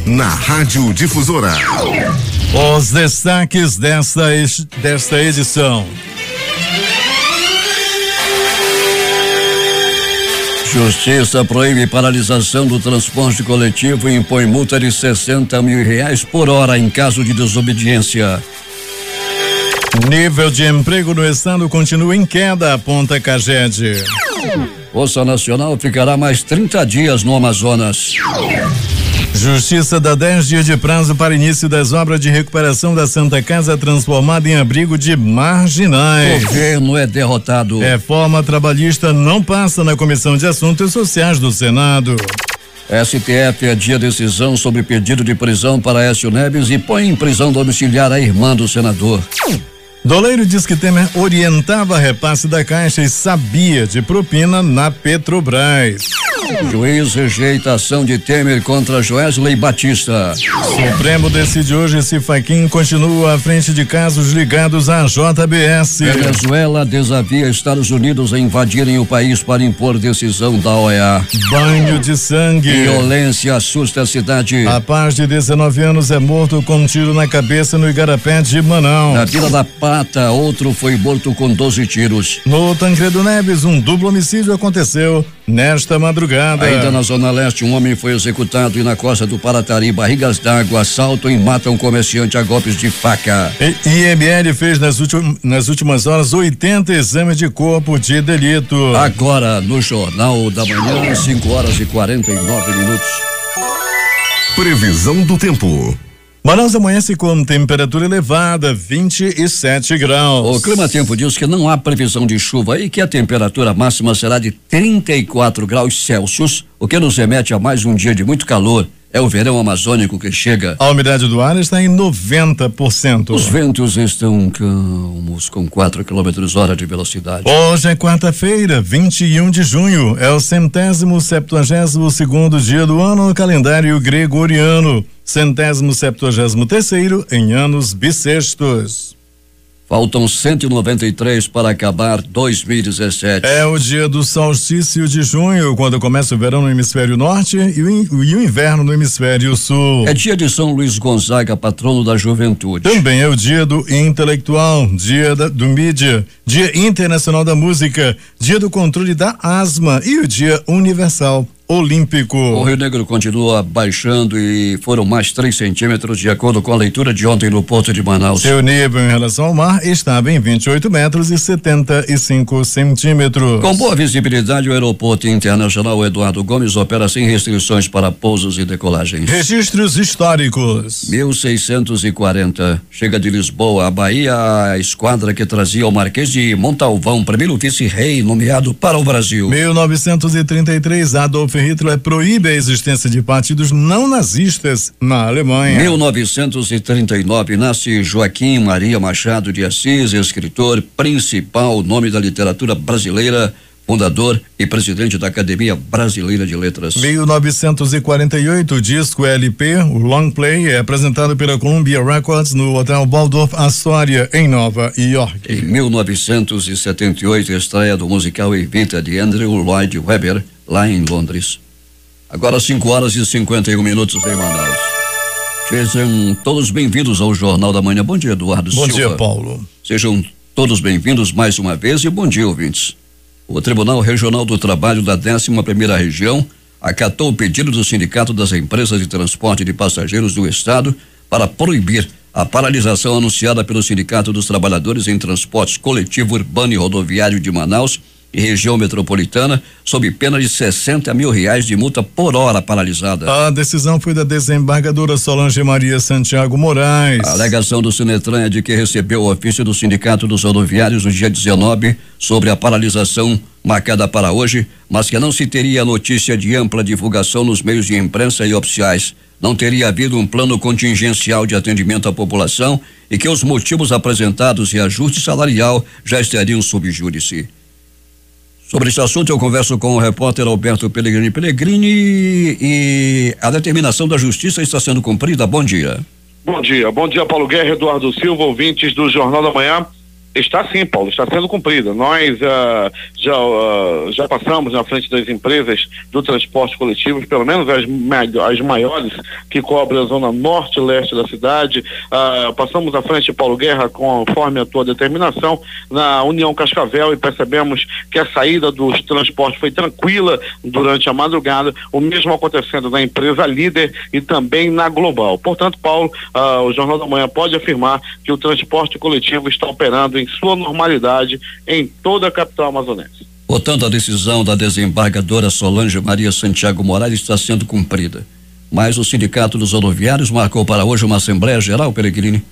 na Rádio Difusora. Os destaques desta edição. Justiça proíbe paralisação do transporte coletivo e impõe multa de R$60 mil por hora em caso de desobediência. Nível de emprego no estado continua em queda, aponta Caged. Força Nacional ficará mais 30 dias no Amazonas. Justiça dá 10 dias de prazo para início das obras de recuperação da Santa Casa transformada em abrigo de marginais. Governo é derrotado. Reforma trabalhista não passa na Comissão de Assuntos Sociais do Senado. STF adia decisão sobre pedido de prisão para Aécio Neves e põe em prisão domiciliar a irmã do senador. Doleiro diz que Temer orientava repasse da Caixa e sabia de propina na Petrobras. Juiz rejeita a ação de Temer contra Joesley Batista. Supremo decide hoje se Fachin continua à frente de casos ligados à JBS. Venezuela desafia Estados Unidos a invadirem o país para impor decisão da OEA. Banho de sangue. Violência assusta a cidade. Rapaz de 19 anos é morto com um tiro na cabeça no Igarapé de Manaus. Na Vila da Pata, outro foi morto com 12 tiros. No Tancredo Neves, um duplo homicídio aconteceu nesta madrugada. Ainda na Zona Leste, um homem foi executado e na costa do Paratari, barrigas d'água assaltam e matam um comerciante a golpes de faca. IML fez nas últimas horas 80 exames de corpo de delito. Agora no Jornal da Manhã, 5:49. Previsão do tempo. Manaus amanhece com temperatura elevada, 27 graus. O Clima Tempo diz que não há previsão de chuva e que a temperatura máxima será de 34 graus Celsius, o que nos remete a mais um dia de muito calor. É o verão amazônico que chega. A umidade do ar está em 90%. Os ventos estão calmos, com 4 km/h de velocidade. Hoje é quarta-feira, 21 de junho. É o 172º dia do ano no calendário gregoriano. 173º em anos bissextos. Faltam 193 para acabar 2017. É o dia do solstício de junho, quando começa o verão no hemisfério norte e o inverno no hemisfério sul. É dia de São Luís Gonzaga, patrono da juventude. Também é o dia do intelectual, dia do mídia, dia internacional da música, dia do controle da asma e o dia universal olímpico. O Rio Negro continua baixando e foram mais 3 centímetros de acordo com a leitura de ontem no Porto de Manaus. Seu nível em relação ao mar estava em 28 metros e 75 centímetros. Com boa visibilidade, o aeroporto internacional Eduardo Gomes opera sem restrições para pousos e decolagens. Registros históricos. 1640, chega de Lisboa, a Bahia, a esquadra que trazia o Marquês de Montalvão, primeiro vice-rei nomeado para o Brasil. 1933, Adolf Hitler proíbe a existência de partidos não nazistas na Alemanha. 1939, nasce Joaquim Maria Machado de Assis, escritor, principal nome da literatura brasileira, fundador e presidente da Academia Brasileira de Letras. 1948, o disco LP, o Long Play, é apresentado pela Columbia Records no Hotel Waldorf Astoria, em Nova York. Em 1978, estreia do musical Evita, de Andrew Lloyd Webber, lá em Londres. Agora 5:51 em Manaus. Sejam todos bem-vindos ao Jornal da Manhã. Bom dia, Eduardo Silva. Bom dia, Paulo. Sejam todos bem-vindos mais uma vez e bom dia, ouvintes. O Tribunal Regional do Trabalho da 11ª Região acatou o pedido do Sindicato das Empresas de Transporte de Passageiros do Estado para proibir a paralisação anunciada pelo Sindicato dos Trabalhadores em Transportes Coletivo Urbano e Rodoviário de Manaus e região metropolitana, sob pena de R$60 mil de multa por hora paralisada. A decisão foi da desembargadora Solange Maria Santiago Moraes. A alegação do Sinetran é de que recebeu o ofício do Sindicato dos Rodoviários no dia 19 sobre a paralisação marcada para hoje, mas que não se teria notícia de ampla divulgação nos meios de imprensa e oficiais. Não teria havido um plano contingencial de atendimento à população e que os motivos apresentados e ajuste salarial já estariam sob júdice. Sobre esse assunto eu converso com o repórter Alberto Pellegrini. E a determinação da Justiça está sendo cumprida. Bom dia. Bom dia, Paulo Guerra, Eduardo Silva, ouvintes do Jornal da Manhã. Está sim, Paulo, está sendo cumprida. Nós já passamos na frente das empresas do transporte coletivo, pelo menos as maiores que cobrem a zona norte e leste da cidade. Passamos à frente, Paulo Guerra, conforme a tua determinação, na União Cascavel, e percebemos que a saída dos transportes foi tranquila durante a madrugada, o mesmo acontecendo na empresa Líder e também na Global. Portanto, Paulo, o Jornal da Manhã pode afirmar que o transporte coletivo está operando em sua normalidade em toda a capital amazonense. Portanto, a decisão da desembargadora Solange Maria Santiago Moraes está sendo cumprida. Mas o Sindicato dos Rodoviários marcou para hoje uma Assembleia Geral, Peregrini?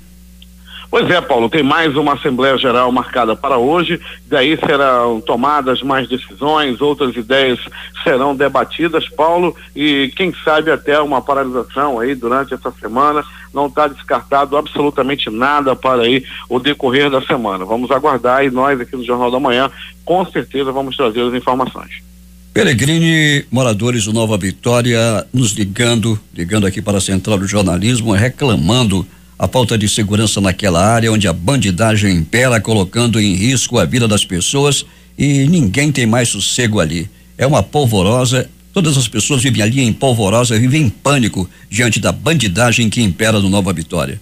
Pois é, Paulo, tem mais uma Assembleia Geral marcada para hoje, daí serão tomadas mais decisões, outras ideias serão debatidas, Paulo, e quem sabe até uma paralisação aí durante essa semana. Não está descartado absolutamente nada para aí o decorrer da semana. Vamos aguardar, e nós aqui no Jornal da Manhã com certeza vamos trazer as informações. Peregrini, moradores do Nova Vitória nos ligando aqui para a Central do Jornalismo, reclamando a falta de segurança naquela área onde a bandidagem impera, colocando em risco a vida das pessoas, e ninguém tem mais sossego ali. É uma polvorosa, todas as pessoas vivem ali em polvorosa, vivem em pânico diante da bandidagem que impera no Nova Vitória.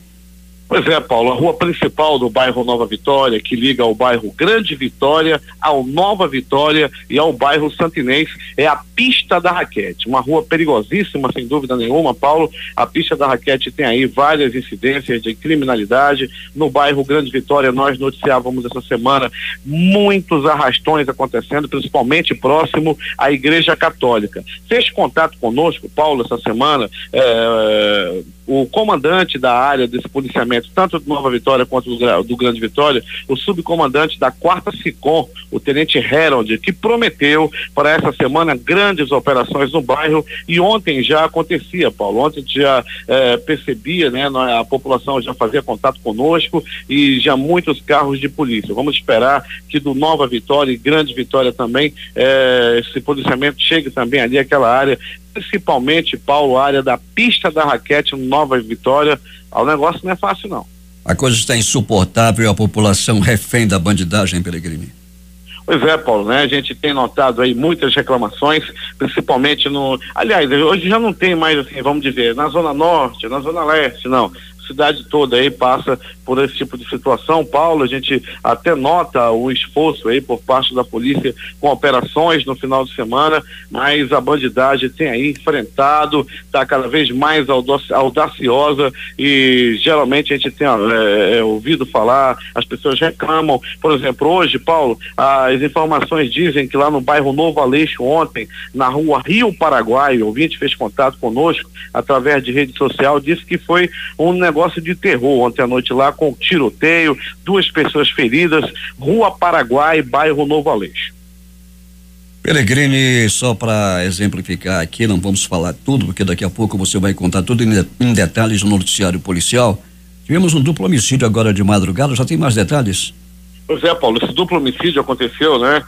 Pois é, Paulo, a rua principal do bairro Nova Vitória, que liga ao bairro Grande Vitória, ao Nova Vitória e ao bairro Santinês, é a Pista da Raquete, uma rua perigosíssima, sem dúvida nenhuma, Paulo. A Pista da Raquete tem aí várias incidências de criminalidade. No bairro Grande Vitória, nós noticiávamos essa semana muitos arrastões acontecendo, principalmente próximo à Igreja Católica. Fez contato conosco, Paulo, essa semana, o comandante da área desse policiamento, tanto do Nova Vitória quanto do Grande Vitória, o subcomandante da 4ª SICOM, o tenente Harold, que prometeu para essa semana grandes operações no bairro, e ontem já acontecia, Paulo. Ontem já percebia, né, a população já fazia contato conosco e já muitos carros de polícia. Vamos esperar que do Nova Vitória e Grande Vitória também esse policiamento chegue também ali àquela área, principalmente, Paulo, a área da Pista da Raquete no Nova Vitória. O negócio não é fácil, não. A coisa está insuportável, a população refém da bandidagem, Peregrini. Pois é, Paulo, né? A gente tem notado aí muitas reclamações, principalmente aliás, hoje já não tem mais, assim, vamos dizer, na Zona Norte, na Zona Leste, não. Cidade toda aí passa por esse tipo de situação, Paulo. A gente até nota o esforço aí por parte da polícia com operações no final de semana, mas a bandidagem tem aí enfrentado, está cada vez mais audaciosa, e geralmente a gente tem ouvido falar, as pessoas reclamam. Por exemplo, hoje, Paulo, as informações dizem que lá no bairro Novo Aleixo, ontem, na rua Rio Paraguai, o ouvinte fez contato conosco através de rede social, disse que foi um negócio de terror ontem à noite lá, com tiroteio, 2 pessoas feridas, Rua Paraguai, bairro Novo Aleixo. Peregrini, só para exemplificar aqui, não vamos falar tudo, porque daqui a pouco você vai contar tudo em detalhes no noticiário policial. Tivemos um duplo homicídio agora de madrugada, já tem mais detalhes? Pois é, Paulo, esse duplo homicídio aconteceu, né,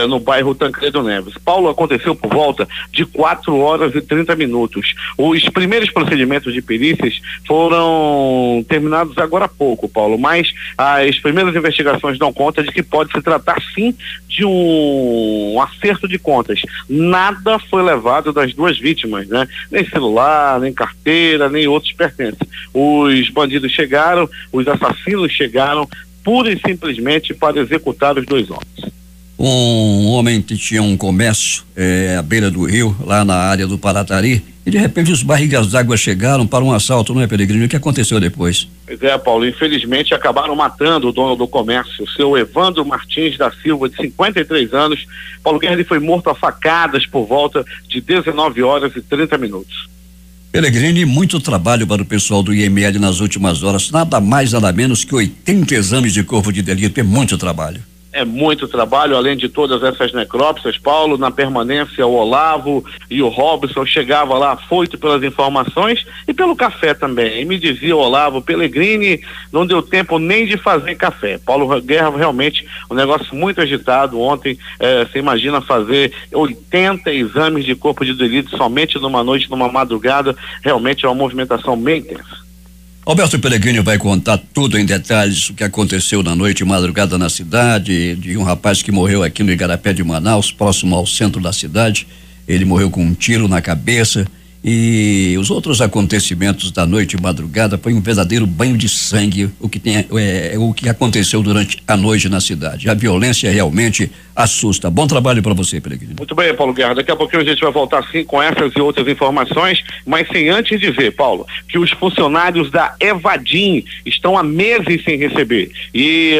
no bairro Tancredo Neves. Paulo, aconteceu por volta de 4h30. Os primeiros procedimentos de perícias foram terminados agora há pouco, Paulo, mas as primeiras investigações dão conta de que pode se tratar sim de um acerto de contas. Nada foi levado das 2 vítimas, né? Nem celular, nem carteira, nem outros pertences. Os bandidos chegaram, os assassinos chegaram pura e simplesmente para executar os 2 homens. Um homem que tinha um comércio à beira do rio, lá na área do Paratari, e de repente os barrigas d'água chegaram para um assalto, não é, Peregrini? O que aconteceu depois? Pois é, Paulo, infelizmente acabaram matando o dono do comércio, o seu Evandro Martins da Silva, de 53 anos. Paulo Guerra foi morto a facadas por volta de 19h30. Peregrini, muito trabalho para o pessoal do IML nas últimas horas, nada mais, nada menos que 80 exames de corpo de delito, é muito trabalho. É muito trabalho, além de todas essas necrópsias, Paulo. Na permanência, o Olavo e o Robson chegava lá afoito pelas informações e pelo café também. E me dizia o Olavo: Peregrini, não deu tempo nem de fazer café. Paulo Guerra, realmente um negócio muito agitado. Ontem, você imagina fazer 80 exames de corpo de delito somente numa noite, numa madrugada. Realmente é uma movimentação bem intensa. Alberto Pellegrini vai contar tudo em detalhes o que aconteceu na noite e madrugada na cidade, de um rapaz que morreu aqui no Igarapé de Manaus, próximo ao centro da cidade. Ele morreu com um tiro na cabeça. E os outros acontecimentos da noite e madrugada foi um verdadeiro banho de sangue o que aconteceu durante a noite na cidade. A violência realmente assusta. Bom trabalho para você, Pellegrini. Muito bem, Paulo Guerra. Daqui a pouquinho a gente vai voltar sim com essas e outras informações, mas sem antes dizer, Paulo, que os funcionários da Evadim estão há meses sem receber. E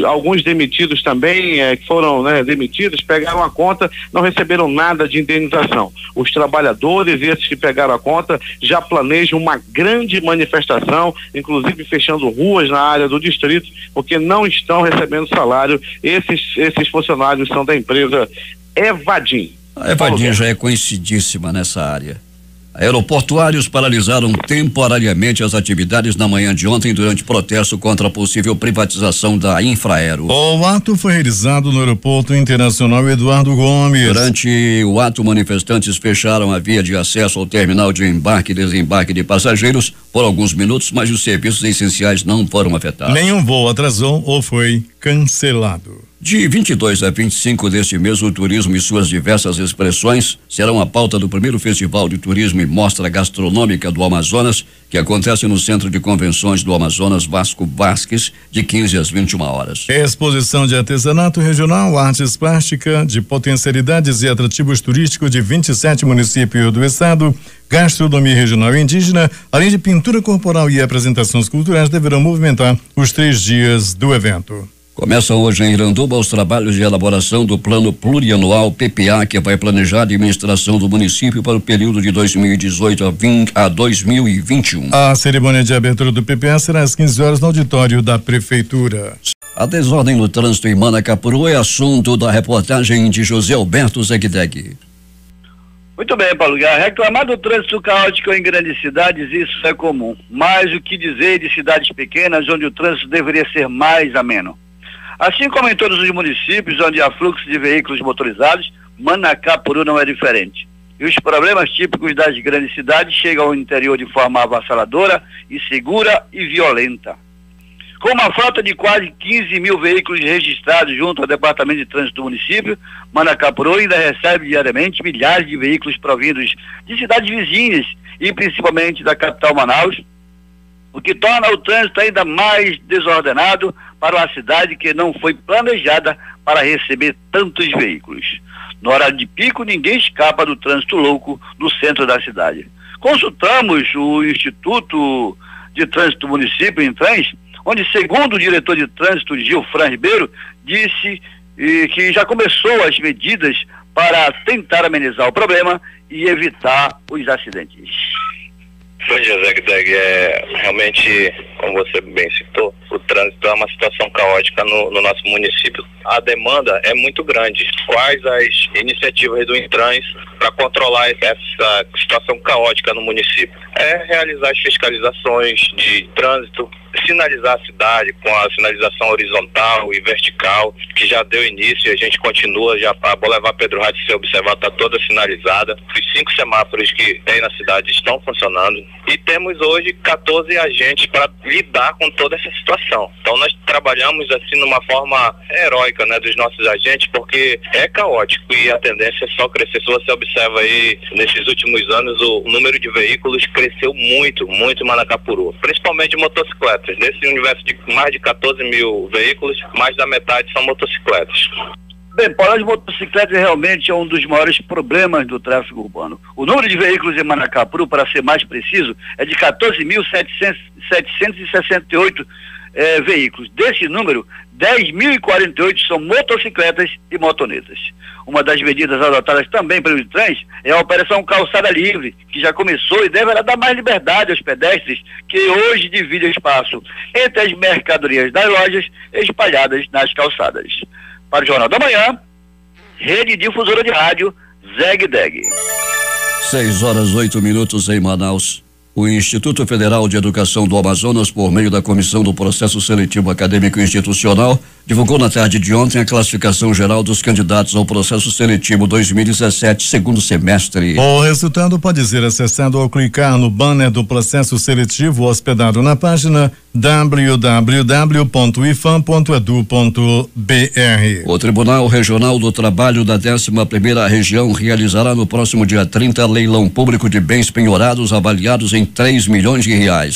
alguns demitidos também, que foram demitidos, pegaram a conta, não receberam nada de indenização. Os trabalhadores, esses que pegaram a conta, já planejam uma grande manifestação, inclusive fechando ruas na área do distrito, porque não estão recebendo salário. Esses funcionários são da empresa Evadim. A Evadim já é conhecidíssima nessa área. Aeroportuários paralisaram temporariamente as atividades na manhã de ontem durante protesto contra a possível privatização da Infraero. O ato foi realizado no Aeroporto Internacional Eduardo Gomes. Durante o ato, manifestantes fecharam a via de acesso ao terminal de embarque e desembarque de passageiros por alguns minutos, mas os serviços essenciais não foram afetados. Nenhum voo atrasou ou foi cancelado. De 22 a 25 deste mês, o turismo e suas diversas expressões serão a pauta do primeiro Festival de Turismo e Mostra Gastronômica do Amazonas, que acontece no Centro de Convenções do Amazonas Vasco Vasques, de 15 às 21 horas. Exposição de artesanato regional, artes plásticas, de potencialidades e atrativos turísticos de 27 municípios do estado, gastronomia regional e indígena, além de pintura corporal e apresentações culturais, deverão movimentar os 3 dias do evento. Começam hoje em Iranduba os trabalhos de elaboração do Plano Plurianual PPA, que vai planejar a administração do município para o período de 2018 a 2021. A cerimônia de abertura do PPA será às 15 horas no auditório da Prefeitura. A desordem no trânsito em Manacapuru é assunto da reportagem de José Alberto Zegdeg. Muito bem, Paulo Guerra. Reclamar do trânsito caótico em grandes cidades, isso é comum. Mas o que dizer de cidades pequenas, onde o trânsito deveria ser mais ameno? Assim como em todos os municípios onde há fluxo de veículos motorizados, Manacapuru não é diferente. E os problemas típicos das grandes cidades chegam ao interior de forma avassaladora, insegura e violenta. Com uma frota de quase 15 mil veículos registrados junto ao Departamento de Trânsito do município, Manacapuru ainda recebe diariamente milhares de veículos provindos de cidades vizinhas e principalmente da capital Manaus, o que torna o trânsito ainda mais desordenado para uma cidade que não foi planejada para receber tantos veículos. No horário de pico, ninguém escapa do trânsito louco no centro da cidade. Consultamos o Instituto de Trânsito do município, Intrans, onde, segundo o diretor de trânsito, Gilfran Ribeiro, disse que já começou as medidas para tentar amenizar o problema e evitar os acidentes. Bom dia, Zegdeg. Realmente, como você bem citou, o trânsito é uma situação caótica no nosso município. A demanda é muito grande. Quais as iniciativas do Intrans para controlar essa situação caótica no município? É realizar as fiscalizações de trânsito, sinalizar a cidade com a sinalização horizontal e vertical, que já deu início e a gente continua. Já a Boulevard Pedro Reis, se observar, está toda sinalizada. Os 5 semáforos que tem na cidade estão funcionando e temos hoje 14 agentes para lidar com toda essa situação. Então nós trabalhamos assim numa forma heróica, né, dos nossos agentes, porque é caótico e a tendência é só crescer. Se você observa aí, nesses últimos anos, o número de veículos cresceu muito em Manacapuru, principalmente motocicletas. Nesse universo de mais de 14 mil veículos, mais da metade são motocicletas. Bem, Paulo, as motocicletas realmente é um dos maiores problemas do tráfego urbano. O número de veículos em Manacapuru, para ser mais preciso, é de 14.768 veículos. Desse número, 10.048 são motocicletas e motonetas. Uma das medidas adotadas também pelo Trans é a Operação Calçada Livre, que já começou e deverá dar mais liberdade aos pedestres que hoje dividem espaço entre as mercadorias das lojas espalhadas nas calçadas. Para o Jornal da Manhã, Rede Difusora de Rádio, Zegdeg. 6:08 em Manaus. O Instituto Federal de Educação do Amazonas, por meio da Comissão do Processo Seletivo Acadêmico Institucional, divulgou na tarde de ontem a classificação geral dos candidatos ao processo seletivo 2017, segundo semestre. O resultado pode ser acessado ao clicar no banner do processo seletivo hospedado na página www.ifam.edu.br. O Tribunal Regional do Trabalho da 11ª Região realizará no próximo dia 30 leilão público de bens penhorados avaliados em R$3 milhões.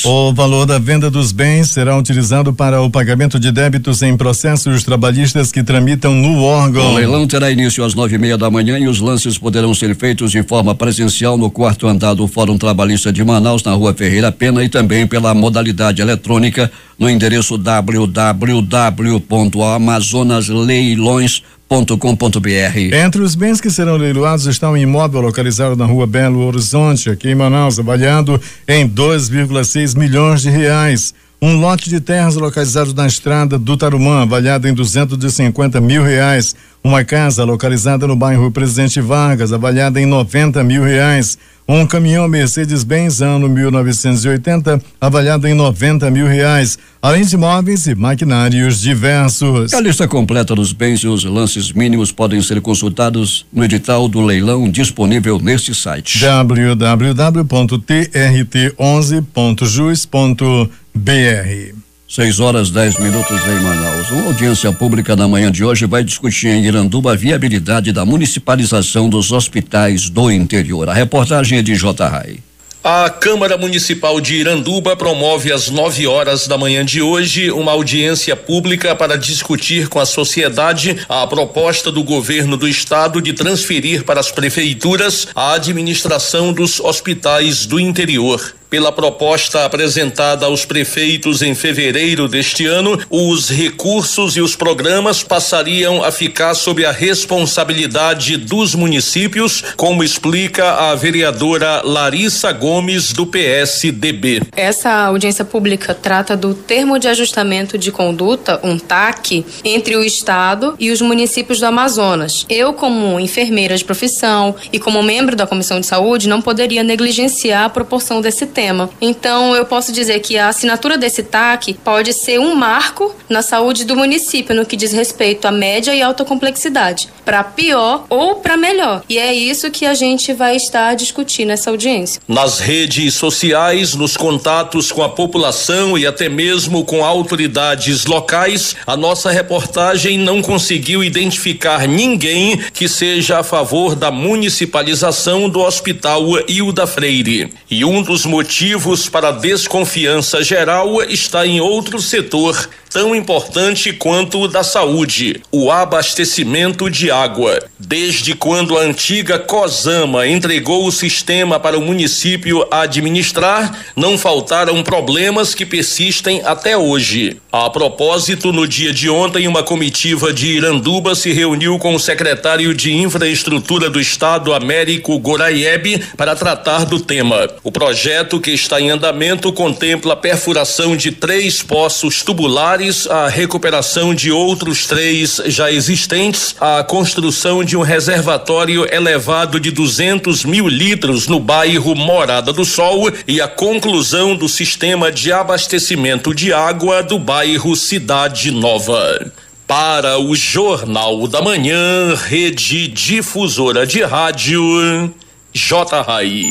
O valor da venda dos bens será utilizado para o pagamento de débitos em processos trabalhistas que tramitam no órgão. O leilão terá início às 9:30 da manhã e os lances poderão ser feitos de forma presencial no 4º andar do Fórum Trabalhista de Manaus, na Rua Ferreira Pena, e também pela modalidade eletrônica no endereço www.amazonasleilões.com.br. Entre os bens que serão leiloados está um imóvel localizado na Rua Belo Horizonte, aqui em Manaus, avaliado em R$2,6 milhões. Um lote de terras localizado na estrada do Tarumã, avaliado em R$250 mil. Uma casa localizada no bairro Presidente Vargas, avaliada em R$90 mil. Um caminhão Mercedes-Benz ano 1980, avaliado em R$90 mil, além de móveis e maquinários diversos. A lista completa dos bens e os lances mínimos podem ser consultados no edital do leilão disponível neste site. www.trt11.jus.br. 6:10 em Manaus. Uma audiência pública na manhã de hoje vai discutir em Iranduba a viabilidade da municipalização dos hospitais do interior. A reportagem é de J. Rai. A Câmara Municipal de Iranduba promove às 9h da manhã de hoje uma audiência pública para discutir com a sociedade a proposta do governo do estado de transferir para as prefeituras a administração dos hospitais do interior. Pela proposta apresentada aos prefeitos em fevereiro deste ano, os recursos e os programas passariam a ficar sob a responsabilidade dos municípios, como explica a vereadora Larissa Gomes, do PSDB. Essa audiência pública trata do termo de ajustamento de conduta, um TAC, entre o Estado e os municípios do Amazonas. Eu, como enfermeira de profissão e como membro da Comissão de Saúde, não poderia negligenciar a proporção desse tema. Então, eu posso dizer que a assinatura desse TAC pode ser um marco na saúde do município, no que diz respeito à média e alta complexidade, para pior ou para melhor. E é isso que a gente vai estar discutindo nessa audiência. Nas redes sociais, nos contatos com a população e até mesmo com autoridades locais, a nossa reportagem não conseguiu identificar ninguém que seja a favor da municipalização do Hospital Hilda Freire. E um dos motivos para a desconfiança geral está em outro setor tão importante quanto o da saúde, o abastecimento de água. Desde quando a antiga Cosama entregou o sistema para o município administrar, não faltaram problemas que persistem até hoje. A propósito, no dia de ontem, uma comitiva de Iranduba se reuniu com o secretário de Infraestrutura do Estado, Américo Goraieb, para tratar do tema. O projeto, que está em andamento, contempla a perfuração de 3 poços tubulares, a recuperação de outros 3 já existentes, a construção de um reservatório elevado de 200 mil litros no bairro Morada do Sol e a conclusão do sistema de abastecimento de água do bairro Cidade Nova. Para o Jornal da Manhã, Rede Difusora de Rádio, J. Rai.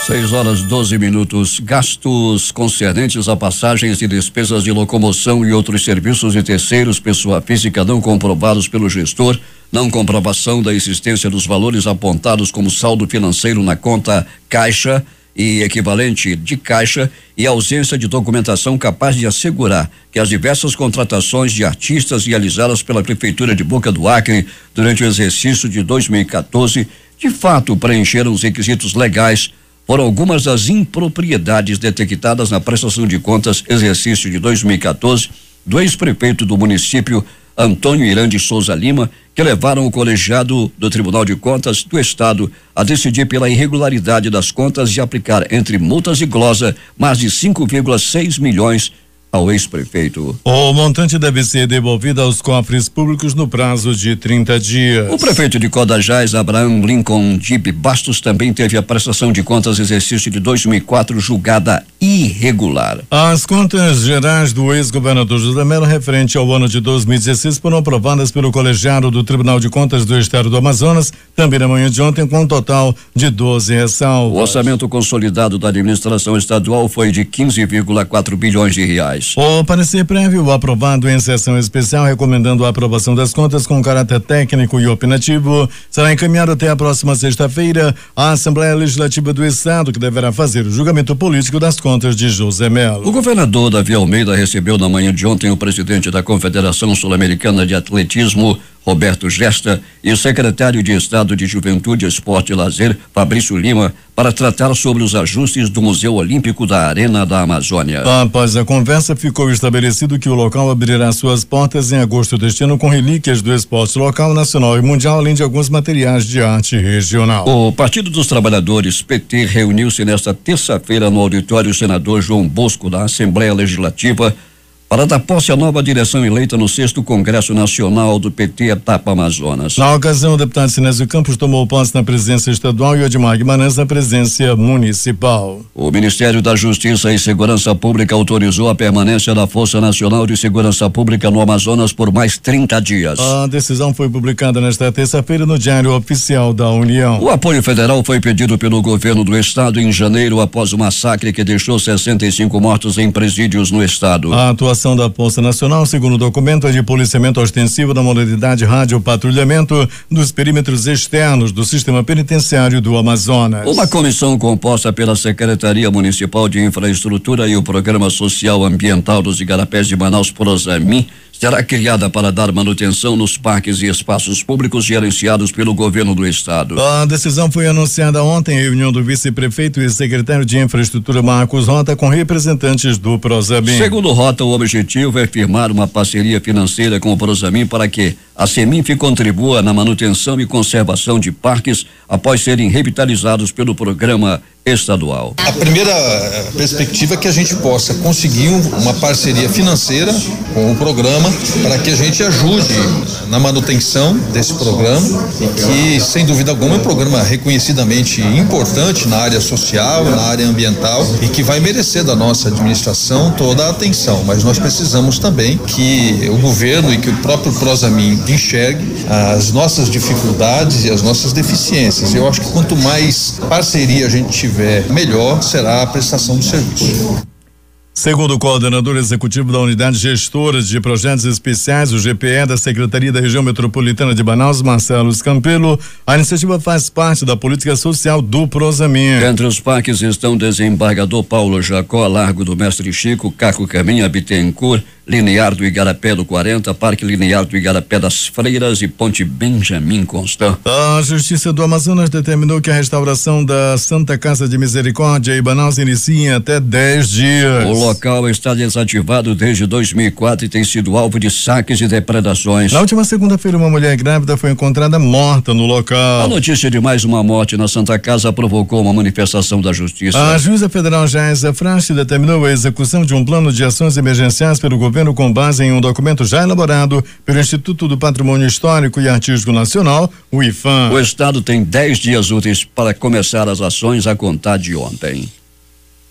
6:12. Gastos concernentes a passagens e despesas de locomoção e outros serviços de terceiros, pessoa física, não comprovados pelo gestor, não comprovação da existência dos valores apontados como saldo financeiro na conta caixa e equivalente de caixa e ausência de documentação capaz de assegurar que as diversas contratações de artistas realizadas pela Prefeitura de Boca do Acre durante o exercício de 2014 de fato preencheram os requisitos legais, foram algumas das impropriedades detectadas na prestação de contas exercício de 2014 do ex-prefeito do município, Antônio Irã de Souza Lima, que levaram o colegiado do Tribunal de Contas do Estado a decidir pela irregularidade das contas e aplicar, entre multas e glosa, mais de 5,6 milhões ao ex-prefeito. O montante deve ser devolvido aos cofres públicos no prazo de 30 dias. O prefeito de Codajás, Abraham Lincoln Dib Bastos, também teve a prestação de contas exercício de 2004 julgada irregular. As contas gerais do ex-governador José Melo referente ao ano de 2016 foram aprovadas pelo colegiado do Tribunal de Contas do Estado do Amazonas, também na manhã de ontem, com um total de 12 ressalvas. O orçamento consolidado da administração estadual foi de 15,4 bilhões de reais. O parecer prévio aprovado em sessão especial recomendando a aprovação das contas com caráter técnico e opinativo será encaminhado até a próxima sexta-feira à Assembleia Legislativa do Estado, que deverá fazer o julgamento político das contas de José Melo. O governador Davi Almeida recebeu na manhã de ontem o presidente da Confederação Sul-Americana de Atletismo, Roberto Gesta, e o secretário de Estado de Juventude, Esporte e Lazer, Fabrício Lima, para tratar sobre os ajustes do Museu Olímpico da Arena da Amazônia. Após a conversa, ficou estabelecido que o local abrirá suas portas em agosto deste ano com relíquias do esporte local, nacional e mundial, além de alguns materiais de arte regional. O Partido dos Trabalhadores, PT, reuniu-se nesta terça-feira no auditório Senador João Bosco da Assembleia Legislativa para dar posse à nova direção eleita no 6º Congresso Nacional do PT Etapa Amazonas. Na ocasião, o deputado Sinésio Campos tomou posse na presidência estadual e Odmar Guimarães na presidência municipal. O Ministério da Justiça e Segurança Pública autorizou a permanência da Força Nacional de Segurança Pública no Amazonas por mais 30 dias. A decisão foi publicada nesta terça-feira no Diário Oficial da União. O apoio federal foi pedido pelo governo do estado em janeiro após o massacre que deixou 65 mortos em presídios no estado. A atuação da Força Nacional, segundo o documento, é de policiamento ostensivo da modalidade radiopatrulhamento dos perímetros externos do sistema penitenciário do Amazonas. Uma comissão composta pela Secretaria Municipal de Infraestrutura e o Programa Social Ambiental dos Igarapés de Manaus, Prosamin, será criada para dar manutenção nos parques e espaços públicos gerenciados pelo governo do estado. A decisão foi anunciada ontem em reunião do vice-prefeito e secretário de Infraestrutura Marcos Rota com representantes do Prosamin. Segundo Rota, o objetivo é firmar uma parceria financeira com o Prosamin para que a Seminf contribua na manutenção e conservação de parques após serem revitalizados pelo programa estadual. A primeira perspectiva é que a gente possa conseguir uma parceria financeira com o programa para que a gente ajude na manutenção desse programa e que, sem dúvida alguma, é um programa reconhecidamente importante na área social, na área ambiental e que vai merecer da nossa administração toda a atenção, mas nós precisamos também que o governo e que o próprio Prosamin enxergue as nossas dificuldades e as nossas deficiências. Eu acho que quanto mais parceria a gente tiver, melhor será a prestação do serviço. Segundo o coordenador executivo da Unidade Gestora de Projetos Especiais, o GPE, da Secretaria da Região Metropolitana de Manaus, Marcelo Scampelo, a iniciativa faz parte da política social do Prosamin. Entre os parques estão Desembargador Paulo Jacó, Largo do Mestre Chico, Caco Caminha, Bittencourt, Linear do Igarapé do 40, Parque Linear do Igarapé das Freiras e Ponte Benjamin Constant. A Justiça do Amazonas determinou que a restauração da Santa Casa de Misericórdia em Manaus inicie em até 10 dias. O local está desativado desde 2004 e tem sido alvo de saques e depredações. Na última segunda-feira, uma mulher grávida foi encontrada morta no local. A notícia de mais uma morte na Santa Casa provocou uma manifestação da Justiça. A juíza federal Jaisa Fraste determinou a execução de um plano de ações emergenciais pelo governo com base em um documento já elaborado pelo Instituto do Patrimônio Histórico e Artístico Nacional, o IFAM. O estado tem 10 dias úteis para começar as ações a contar de ontem.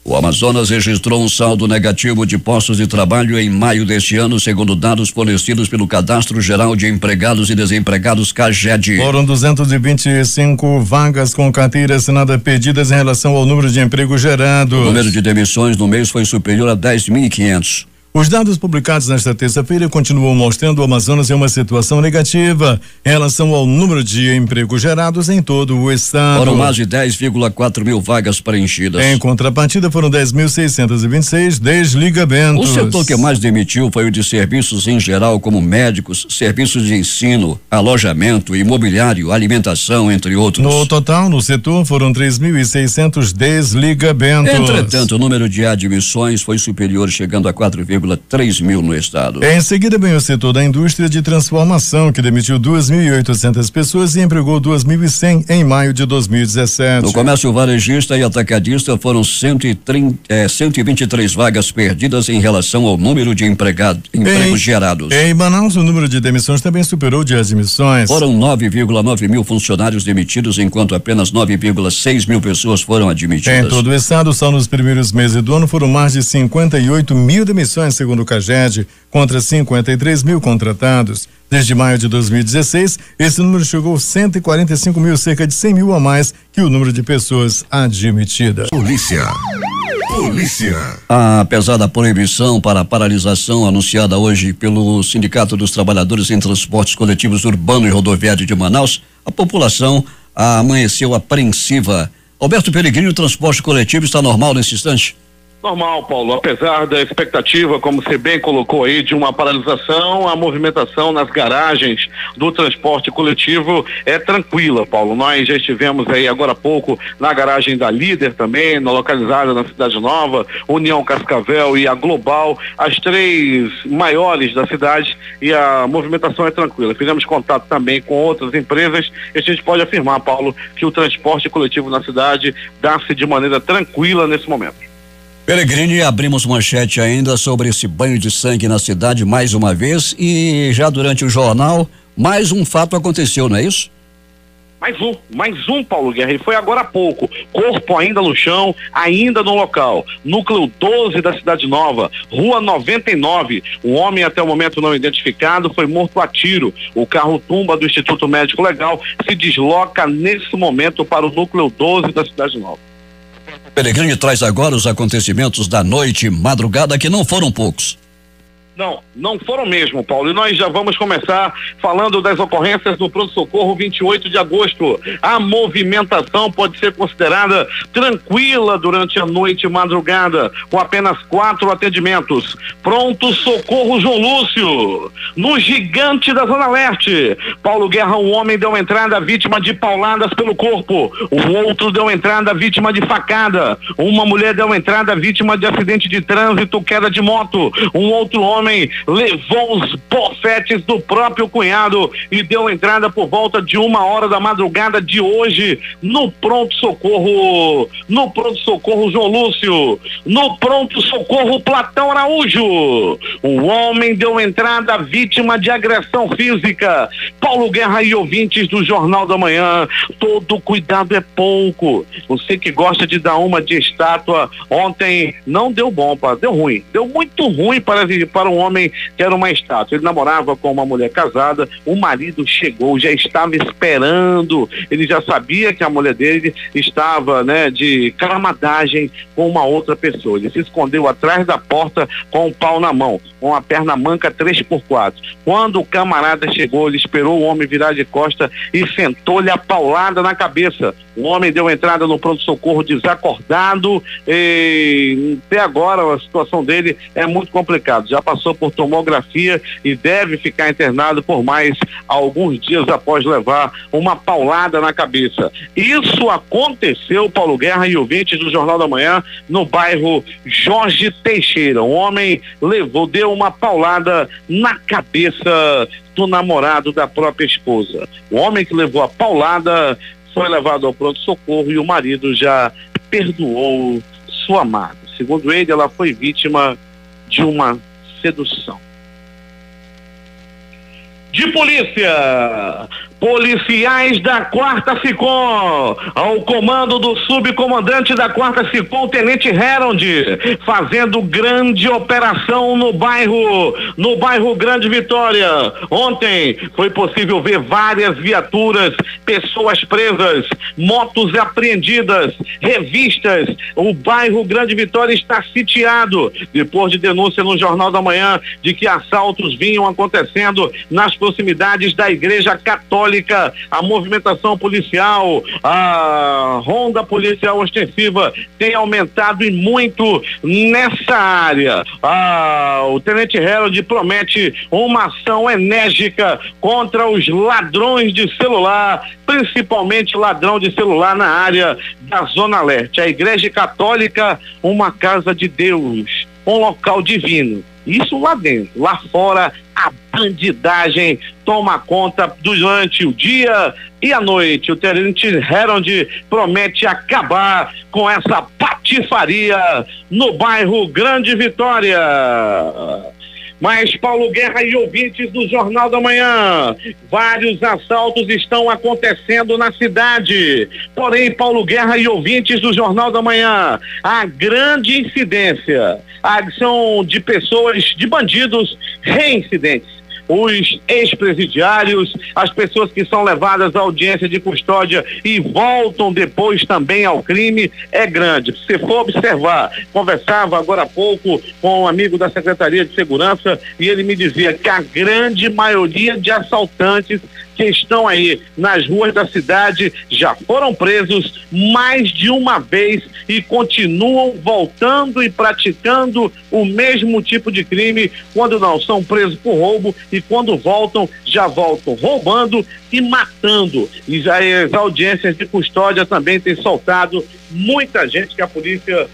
O Amazonas registrou um saldo negativo de postos de trabalho em maio deste ano, segundo dados fornecidos pelo Cadastro Geral de Empregados e Desempregados, CAGED. Foram 225 vagas com carteira assinada perdidas em relação ao número de empregos gerados. O número de demissões no mês foi superior a 10.500. Os dados publicados nesta terça-feira continuam mostrando o Amazonas em uma situação negativa em relação ao número de empregos gerados em todo o estado. Foram mais de 10,4 mil vagas preenchidas. Em contrapartida, foram 10.626 desligamentos. O setor que mais demitiu foi o de serviços em geral, como médicos, serviços de ensino, alojamento, imobiliário, alimentação, entre outros. No total, no setor, foram 3.600 desligamentos. Entretanto, o número de admissões foi superior, chegando a 4,4 2,3 mil no estado. Em seguida vem o setor da indústria de transformação, que demitiu 2.800 pessoas e empregou 2.100 em maio de 2017. No comércio varejista e atacadista foram 123 vagas perdidas em relação ao número de empregos gerados. Em Manaus, o número de demissões também superou o de admissões. Foram 9,9 mil funcionários demitidos, enquanto apenas 9,6 mil pessoas foram admitidas. Em todo o estado, só nos primeiros meses do ano foram mais de 58 mil demissões, segundo o CAGED, contra 53 mil contratados. Desde maio de 2016, esse número chegou a 145 mil, cerca de 100 mil a mais que o número de pessoas admitidas. Polícia. Apesar da proibição para a paralisação anunciada hoje pelo Sindicato dos Trabalhadores em Transportes Coletivos Urbano e Rodoviário de Manaus, a população amanheceu apreensiva. Alberto Peregrino, o transporte coletivo está normal nesse instante? Normal, Paulo. Apesar da expectativa, como você bem colocou aí, de uma paralisação, a movimentação nas garagens do transporte coletivo é tranquila, Paulo. Nós já estivemos aí agora há pouco na garagem da Líder também, localizada na Cidade Nova, União Cascavel e a Global, as três maiores da cidade, e a movimentação é tranquila. Fizemos contato também com outras empresas e a gente pode afirmar, Paulo, que o transporte coletivo na cidade dá-se de maneira tranquila nesse momento. Peregrini, abrimos manchete ainda sobre esse banho de sangue na cidade mais uma vez, e já durante o jornal, mais um fato aconteceu, não é isso? Mais um, Paulo Guerra, e foi agora há pouco. Corpo ainda no chão, ainda no local. Núcleo 12 da Cidade Nova, Rua 99. Um homem até o momento não identificado foi morto a tiro. O carro-tumba do Instituto Médico Legal se desloca nesse momento para o Núcleo 12 da Cidade Nova. Peregrino traz agora os acontecimentos da noite e madrugada, que não foram poucos. Não foram mesmo, Paulo. E nós já vamos começar falando das ocorrências do pronto-socorro 28 de agosto. A movimentação pode ser considerada tranquila durante a noite e madrugada, com apenas 4 atendimentos. Pronto-socorro João Lúcio, no Gigante da Zona Leste. Paulo Guerra, um homem deu entrada vítima de pauladas pelo corpo. O outro deu entrada vítima de facada. Uma mulher deu entrada vítima de acidente de trânsito, queda de moto. Um outro homem levou os bofetes do próprio cunhado e deu entrada por volta de 1h da madrugada de hoje no pronto-socorro João Lúcio, no pronto-socorro Platão Araújo. O homem deu entrada vítima de agressão física. Paulo Guerra e ouvintes do Jornal da Manhã, todo cuidado é pouco. Você que gosta de dar uma de estátua, ontem não deu bom, deu ruim, deu muito ruim para um homem que era uma estátua. Ele namorava com uma mulher casada, o marido chegou, já estava esperando, ele já sabia que a mulher dele estava, de camaradagem com uma outra pessoa. Ele se escondeu atrás da porta com o pau na mão, com a perna manca 3x4. Quando o camarada chegou, ele esperou o homem virar de costa e sentou-lhe a paulada na cabeça. O homem deu entrada no pronto-socorro desacordado e até agora a situação dele é muito complicada. Já passou por tomografia e deve ficar internado por mais alguns dias após levar uma paulada na cabeça. Isso aconteceu, Paulo Guerra e ouvintes do Jornal da Manhã, no bairro Jorge Teixeira. Um homem deu uma paulada na cabeça do namorado da própria esposa. O homem que levou a paulada foi levado ao pronto-socorro e o marido já perdoou sua amada. Segundo ele, ela foi vítima de uma sedução. De polícia, policiais da 4ª SICOM, ao comando do subcomandante da 4ª SICOM, Tenente Harold, fazendo grande operação no bairro Grande Vitória. Ontem foi possível ver várias viaturas, pessoas presas, motos apreendidas, revistas. O bairro Grande Vitória está sitiado, depois de denúncia no Jornal da Manhã de que assaltos vinham acontecendo nas proximidades da Igreja Católica. A movimentação policial, a ronda policial ostensiva tem aumentado e muito nessa área. O Tenente Harold promete uma ação enérgica contra os ladrões de celular, principalmente ladrão de celular na área da Zona Leste. A Igreja Católica, uma casa de Deus, um local divino. Isso lá dentro. Lá fora, a bandidagem toma conta durante o dia e a noite. O tenente Herold promete acabar com essa patifaria no bairro Grande Vitória. Mas Paulo Guerra e ouvintes do Jornal da Manhã, vários assaltos estão acontecendo na cidade. Porém, Paulo Guerra e ouvintes do Jornal da Manhã, a grande incidência, a ação de pessoas, de bandidos reincidentes. Os ex-presidiários, as pessoas que são levadas à audiência de custódia e voltam depois também ao crime, é grande. Se for observar, conversava agora há pouco com um amigo da Secretaria de Segurança e ele me dizia que a grande maioria de assaltantes que estão aí nas ruas da cidade já foram presos mais de uma vez e continuam voltando e praticando o mesmo tipo de crime. Quando não são presos por roubo e quando voltam, já voltam roubando e matando. E já as audiências de custódia também têm soltado muita gente que a polícia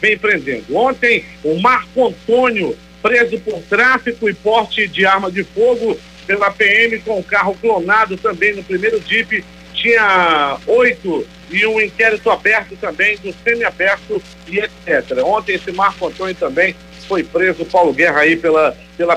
vem prendendo. Ontem, o Marco Antônio, preso por tráfico e porte de arma de fogo pela PM, com o carro clonado também no primeiro DIP, tinha 8 e um inquérito aberto também, do semiaberto e etc. Ontem esse Marco Antônio também foi preso, Paulo Guerra aí pela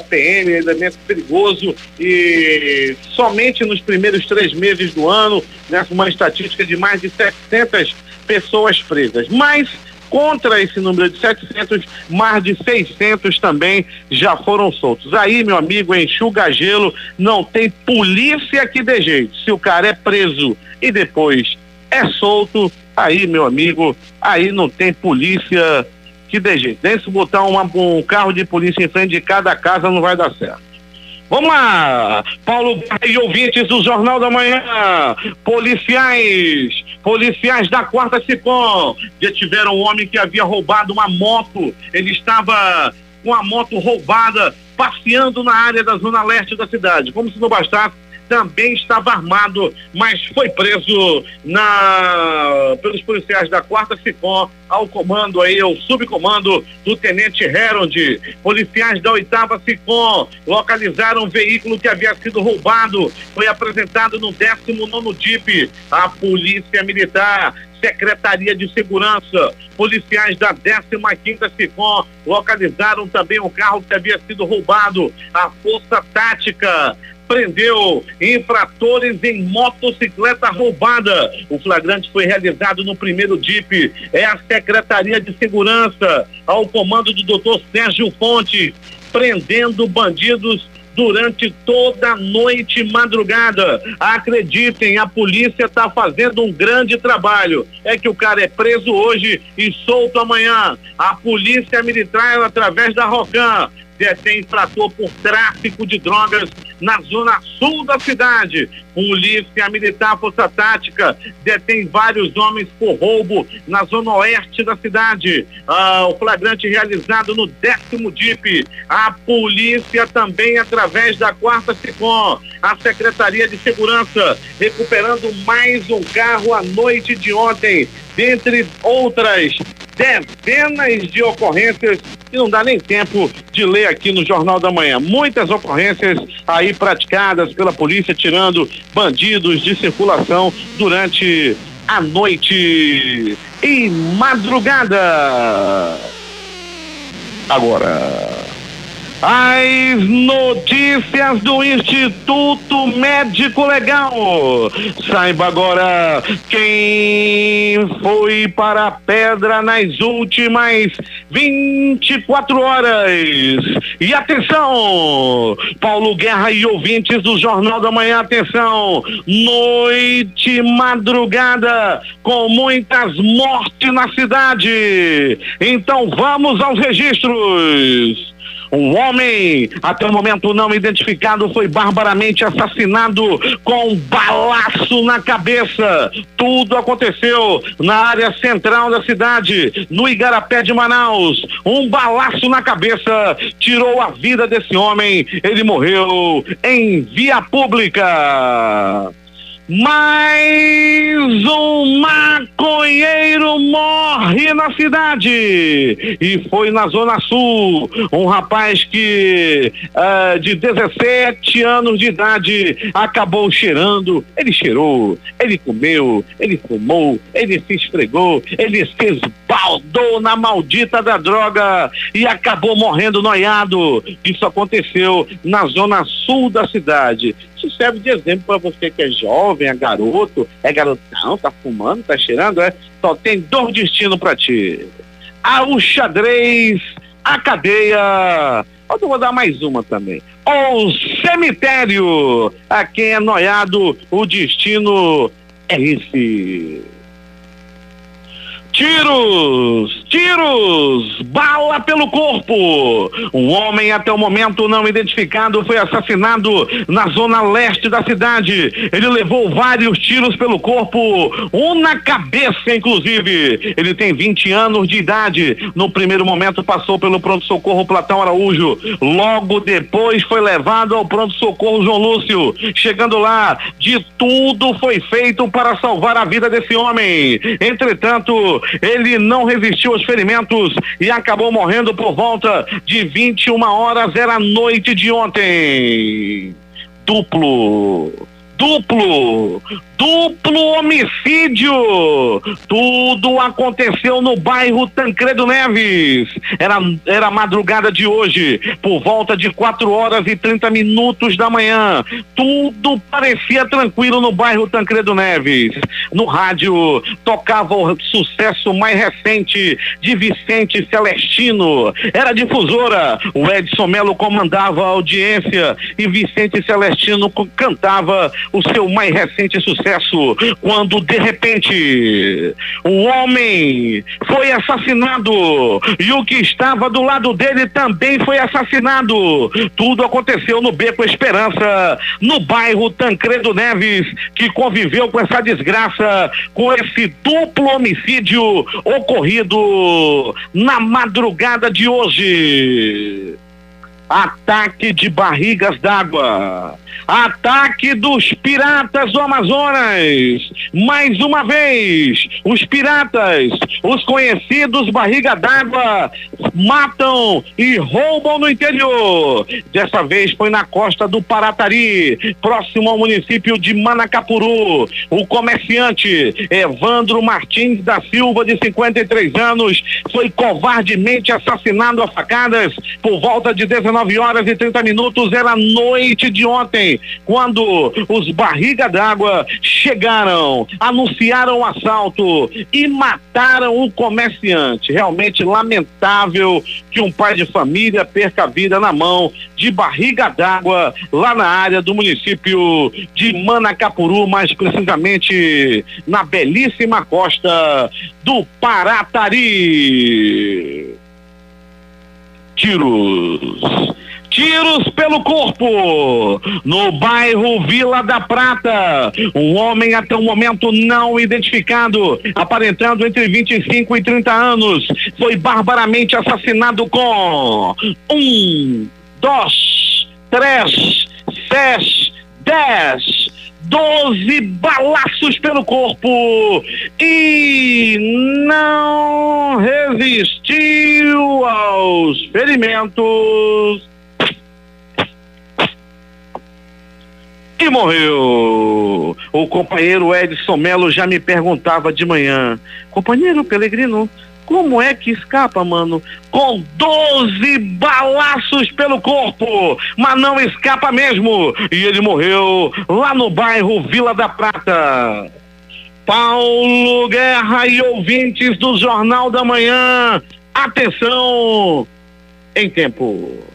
PM, elemento perigoso, e somente nos primeiros 3 meses do ano, né, uma estatística de mais de 700 pessoas presas. Mas contra esse número de 700, mais de 600 também já foram soltos. Aí, meu amigo, enxuga gelo, não tem polícia que dê jeito. Se o cara é preso e depois é solto, aí, meu amigo, aí não tem polícia que dê jeito. Nem se botar um carro de polícia em frente de cada casa não vai dar certo. Vamos lá, Paulo e ouvintes do Jornal da Manhã, policiais da 4ª SICOM detiveram um homem que havia roubado uma moto. Ele estava com a moto roubada, passeando na área da zona leste da cidade. Como se não bastasse, também estava armado, mas foi preso pelos policiais da 4ª SICOM, ao comando aí, ao subcomando do tenente Herold. Policiais da 8ª SICOM localizaram um veículo que havia sido roubado, foi apresentado no 19º DIP. A Polícia Militar, Secretaria de Segurança, policiais da 15ª SICOM localizaram também um carro que havia sido roubado. A Força Tática prendeu infratores em motocicleta roubada. O flagrante foi realizado no primeiro DIP. É a Secretaria de Segurança, ao comando do Dr. Sérgio Fontes, prendendo bandidos durante toda a noite e madrugada. Acreditem, a polícia está fazendo um grande trabalho. É que o cara é preso hoje e solto amanhã. A Polícia Militar, através da ROCAM, detém infrator por tráfico de drogas na zona sul da cidade. Polícia Militar, Força Tática, detém vários homens por roubo na zona oeste da cidade. O flagrante realizado no 10º DIP. A polícia também, através da 4ª SICOM, a Secretaria de Segurança, recuperando mais um carro à noite de ontem, dentre outras dezenas de ocorrências que não dá nem tempo de ler aqui no Jornal da Manhã. Muitas ocorrências aí praticadas pela polícia, tirando bandidos de circulação durante a noite e madrugada. Agora, as notícias do Instituto Médico Legal. Saiba agora quem foi para a pedra nas últimas 24 horas. E atenção, Paulo Guerra e ouvintes do Jornal da Manhã, atenção, noite madrugada com muitas mortes na cidade. Então vamos aos registros. Um homem, até o momento não identificado, foi barbaramente assassinado com um balaço na cabeça. Tudo aconteceu na área central da cidade, no Igarapé de Manaus. Um balaço na cabeça tirou a vida desse homem. Ele morreu em via pública. Mais um maconheiro morre na cidade e foi na Zona Sul. Um rapaz que de 17 anos de idade acabou cheirando. Ele cheirou, ele comeu, ele fumou, ele se esfregou, ele se esbaldou na maldita da droga e acabou morrendo noiado. Isso aconteceu na Zona Sul da cidade. Isso serve de exemplo para você que é jovem, é garoto, é garotão, tá fumando, tá cheirando, só tem dois destinos para ti: o xadrez, a cadeia, eu vou dar mais uma também, o cemitério. A quem é noiado, o destino é esse. Tiros, bala pelo corpo. Um homem até o momento não identificado foi assassinado na zona leste da cidade. Ele levou vários tiros pelo corpo, um na cabeça inclusive. Ele tem 20 anos de idade. No primeiro momento passou pelo pronto-socorro Platão Araújo. Logo depois foi levado ao pronto-socorro João Lúcio. Chegando lá, de tudo foi feito para salvar a vida desse homem. Entretanto, ele não resistiu aos ferimentos e acabou morrendo por volta de 21 horas, era a noite de ontem. Duplo homicídio. Tudo aconteceu no bairro Tancredo Neves. Era a madrugada de hoje, por volta de 4h30 da manhã. Tudo parecia tranquilo no bairro Tancredo Neves. No rádio tocava o sucesso mais recente de Vicente Celestino. Era difusora. O Edson Melo comandava a audiência e Vicente Celestino cantava o seu mais recente sucesso, quando de repente o homem foi assassinado e o que estava do lado dele também foi assassinado. Tudo aconteceu no Beco Esperança, no bairro Tancredo Neves, que conviveu com essa desgraça, com esse duplo homicídio ocorrido na madrugada de hoje. Ataque de barrigas d'água. Ataque dos piratas do Amazonas. Mais uma vez, os piratas, os conhecidos barriga d'água, matam e roubam no interior. Dessa vez foi na costa do Paratari, próximo ao município de Manacapuru. O comerciante Evandro Martins da Silva, de 53 anos, foi covardemente assassinado a facadas por volta de 19h30. Era a noite de ontem, quando os barriga d'água chegaram, anunciaram o assalto e mataram o comerciante. Realmente lamentável que um pai de família perca a vida na mão de barriga d'água lá na área do município de Manacapuru, mais precisamente na belíssima costa do Paratari. Tiros pelo corpo no bairro Vila da Prata. Um homem até o momento não identificado, aparentando entre 25 e 30 anos, foi barbaramente assassinado com 1, 2, 3, 6, 10, 12 balaços pelo corpo e não resistiu aos ferimentos e morreu. O companheiro Edson Melo já me perguntava de manhã: companheiro Pelegrino, como é que escapa, mano? Com 12 balaços pelo corpo, mas não escapa mesmo. E ele morreu lá no bairro Vila da Prata. Paulo Guerra e ouvintes do Jornal da Manhã, atenção, em tempo.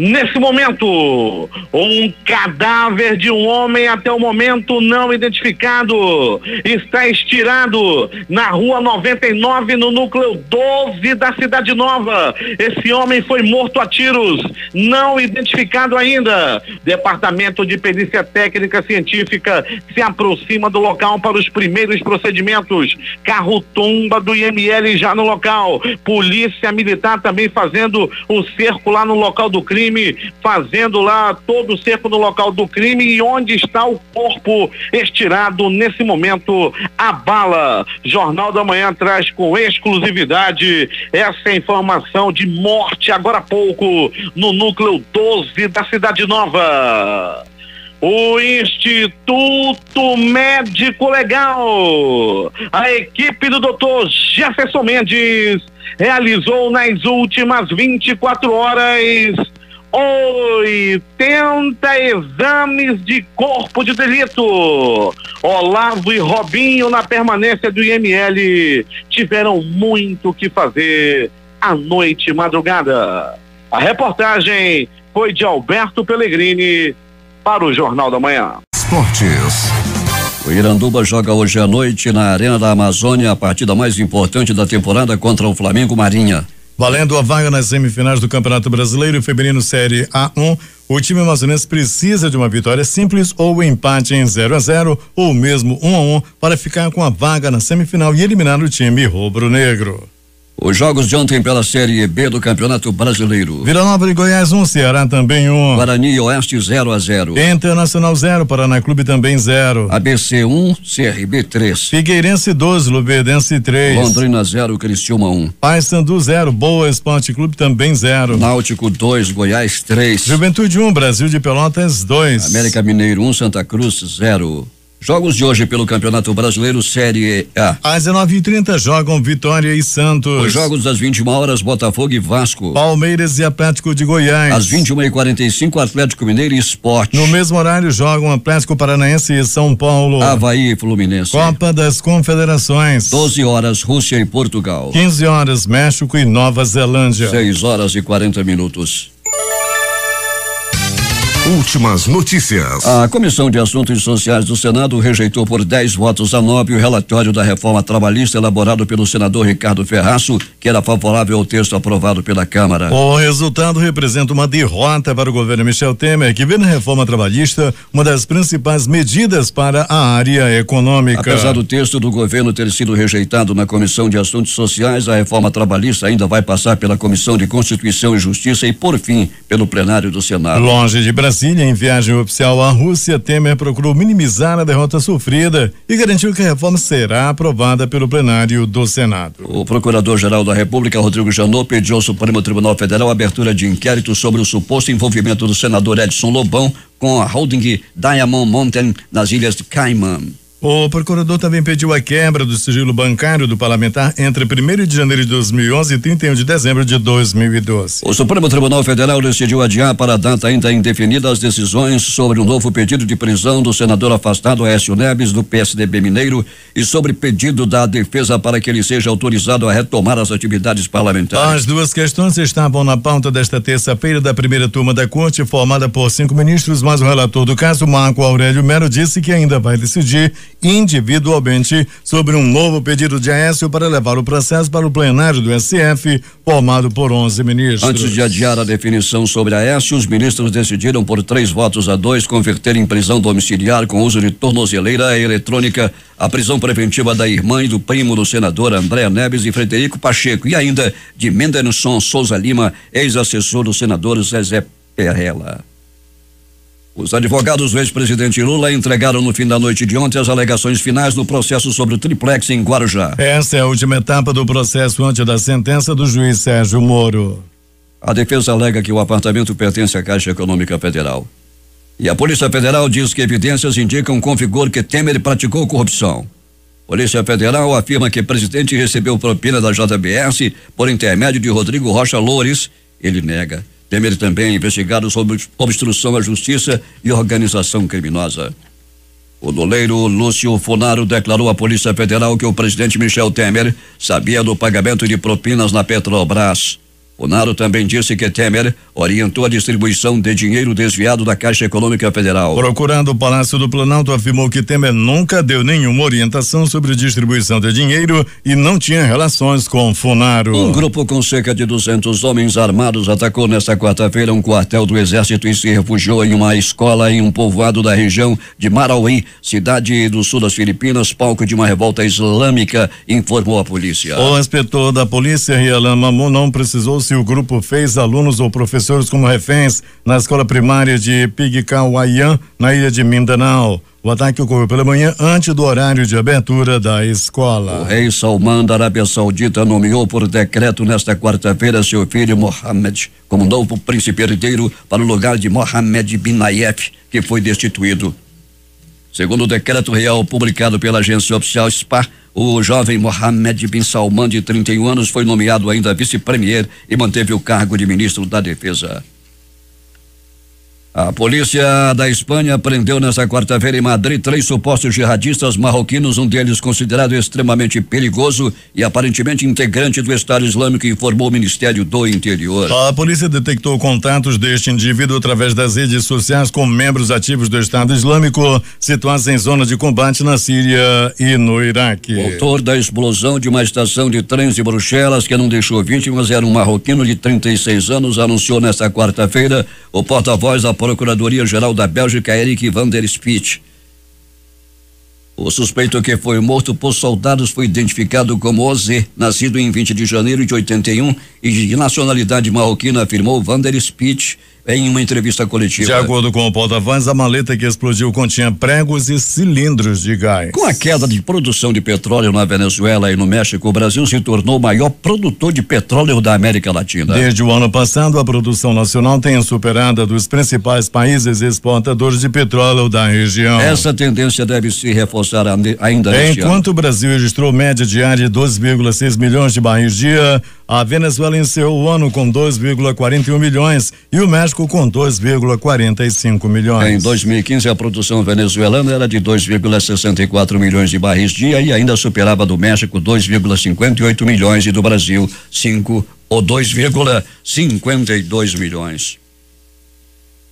Nesse momento, um cadáver de um homem até o momento não identificado está estirado na rua 99, no núcleo 12 da Cidade Nova. Esse homem foi morto a tiros, não identificado ainda. Departamento de Perícia Técnica Científica se aproxima do local para os primeiros procedimentos. Carro-tumba do IML já no local. Polícia Militar também fazendo o cerco lá no local do crime. crime, fazendo lá todo o cerco no local do crime e onde está o corpo estirado nesse momento. A bala. Jornal da Manhã traz com exclusividade essa informação de morte agora há pouco no núcleo 12 da Cidade Nova. O Instituto Médico Legal, a equipe do Dr. Jefferson Mendes realizou nas últimas 24 horas 80 exames de corpo de delito. Olavo e Robinho, na permanência do IML, tiveram muito o que fazer à noite e madrugada. A reportagem foi de Alberto Pellegrini para o Jornal da Manhã. Esportes. O Iranduba joga hoje à noite na Arena da Amazônia a partida mais importante da temporada contra o Flamengo Marinha. Valendo a vaga nas semifinais do Campeonato Brasileiro Feminino Série A1, o time amazonense precisa de uma vitória simples ou empate em 0-0 ou mesmo 1-1 para ficar com a vaga na semifinal e eliminar o time rubro-negro. Os jogos de ontem pela Série B do Campeonato Brasileiro. Vila Nova de Goiás 1, Ceará também 1. Guarani e Oeste 0-0. Internacional 0, Paraná Clube também 0. ABC 1, CRB 3. Figueirense 12, Luverdense 3. Londrina 0, Criciúma 1. Paysandu 0, Boa Esporte Clube também 0. Náutico 2, Goiás 3. Juventude 1, Brasil de Pelotas 2. América Mineiro 1, Santa Cruz 0. Jogos de hoje pelo Campeonato Brasileiro Série A. Às 19h30 jogam Vitória e Santos. Os jogos das 21 horas, Botafogo e Vasco. Palmeiras e Atlético de Goiás. Às 21h45, Atlético Mineiro e Sport. No mesmo horário jogam Atlético Paranaense e São Paulo. Avaí e Fluminense. Copa das Confederações. 12 horas, Rússia e Portugal. 15 horas, México e Nova Zelândia. 6 horas e 40 minutos. Últimas notícias. A Comissão de Assuntos Sociais do Senado rejeitou por 10 votos a 9 o relatório da reforma trabalhista elaborado pelo senador Ricardo Ferraço, que era favorável ao texto aprovado pela Câmara. O resultado representa uma derrota para o governo Michel Temer, que vê na reforma trabalhista uma das principais medidas para a área econômica. Apesar do texto do governo ter sido rejeitado na Comissão de Assuntos Sociais, a reforma trabalhista ainda vai passar pela Comissão de Constituição e Justiça e, por fim, pelo plenário do Senado. Longe de Brasília, em viagem oficial à Rússia, Temer procurou minimizar a derrota sofrida e garantiu que a reforma será aprovada pelo plenário do Senado. O Procurador-Geral da República, Rodrigo Janot, pediu ao Supremo Tribunal Federal a abertura de inquérito sobre o suposto envolvimento do senador Edson Lobão com a holding Diamond Mountain nas Ilhas de Cayman. O procurador também pediu a quebra do sigilo bancário do parlamentar entre 1º de janeiro de 2011 e 31 de dezembro de 2012. O Supremo Tribunal Federal decidiu adiar para a data ainda indefinida as decisões sobre um novo pedido de prisão do senador afastado Aécio Neves, do PSDB mineiro, e sobre pedido da defesa para que ele seja autorizado a retomar as atividades parlamentares. As duas questões estavam na pauta desta terça-feira da primeira turma da Corte, formada por 5 ministros, mas o relator do caso, Marco Aurélio Melo, disse que ainda vai decidir individualmente sobre um novo pedido de Aécio para levar o processo para o plenário do STF, formado por 11 ministros. Antes de adiar a definição sobre Aécio, os ministros decidiram por 3-2 converter em prisão domiciliar com uso de tornozeleira eletrônica a prisão preventiva da irmã e do primo do senador André Neves e Frederico Pacheco, e ainda de Menderson Souza Lima, ex-assessor do senador Zezé Perrella. Os advogados do ex-presidente Lula entregaram no fim da noite de ontem as alegações finais no processo sobre o triplex em Guarujá. Esta é a última etapa do processo antes da sentença do juiz Sérgio Moro. A defesa alega que o apartamento pertence à Caixa Econômica Federal. E a Polícia Federal diz que evidências indicam com vigor que Temer praticou corrupção. Polícia Federal afirma que o presidente recebeu propina da JBS por intermédio de Rodrigo Rocha Loures. Ele nega. Temer também é investigado sobre obstrução à justiça e organização criminosa. O doleiro Lúcio Funaro declarou à Polícia Federal que o presidente Michel Temer sabia do pagamento de propinas na Petrobras. Funaro também disse que Temer orientou a distribuição de dinheiro desviado da Caixa Econômica Federal. Procurando o Palácio do Planalto, afirmou que Temer nunca deu nenhuma orientação sobre distribuição de dinheiro e não tinha relações com Funaro. Um grupo com cerca de 200 homens armados atacou nesta quarta-feira um quartel do Exército e se refugiou em uma escola em um povoado da região de Marauí, cidade do sul das Filipinas, palco de uma revolta islâmica, informou a polícia. O inspetor da polícia, Rialan Mamu, não precisou se o grupo fez alunos ou professores como reféns na escola primária de Pigcauayan, na ilha de Mindanao. O ataque ocorreu pela manhã antes do horário de abertura da escola. O rei Salman da Arábia Saudita nomeou por decreto nesta quarta-feira seu filho Mohammed como novo príncipe herdeiro para o lugar de Mohammed bin Nayef, que foi destituído. Segundo o decreto real publicado pela agência oficial SPA, o jovem Mohammed bin Salman, de 31 anos, foi nomeado ainda vice-premier e manteve o cargo de ministro da Defesa. A polícia da Espanha prendeu nesta quarta-feira em Madrid 3 supostos jihadistas marroquinos, um deles considerado extremamente perigoso e aparentemente integrante do Estado Islâmico, informou o Ministério do Interior. A polícia detectou contatos deste indivíduo através das redes sociais com membros ativos do Estado Islâmico situados em zonas de combate na Síria e no Iraque. O autor da explosão de uma estação de trens de Bruxelas, que não deixou vítimas, era um marroquino de 36 anos, anunciou nesta quarta-feira o porta-voz da Procuradoria-Geral da Bélgica, Eric van der Spit. O suspeito, que foi morto por soldados, foi identificado como Ozé, nascido em 20 de janeiro de 81 e de nacionalidade marroquina, afirmou van der Spit em uma entrevista coletiva. De acordo com o porta-voz, a maleta que explodiu continha pregos e cilindros de gás. Com a queda de produção de petróleo na Venezuela e no México, o Brasil se tornou o maior produtor de petróleo da América Latina. Desde o ano passado, a produção nacional tem superado a dos principais países exportadores de petróleo da região. Essa tendência deve se reforçar ainda neste ano. Enquanto o Brasil registrou média diária de 2,6 milhões de barris dia, a Venezuela encerrou o ano com 2,41 milhões e o México com 2,45 milhões. Em 2015, a produção venezuelana era de 2,64 milhões de barris dia e ainda superava do México 2,58 milhões e do Brasil 5 ou 2,52 milhões.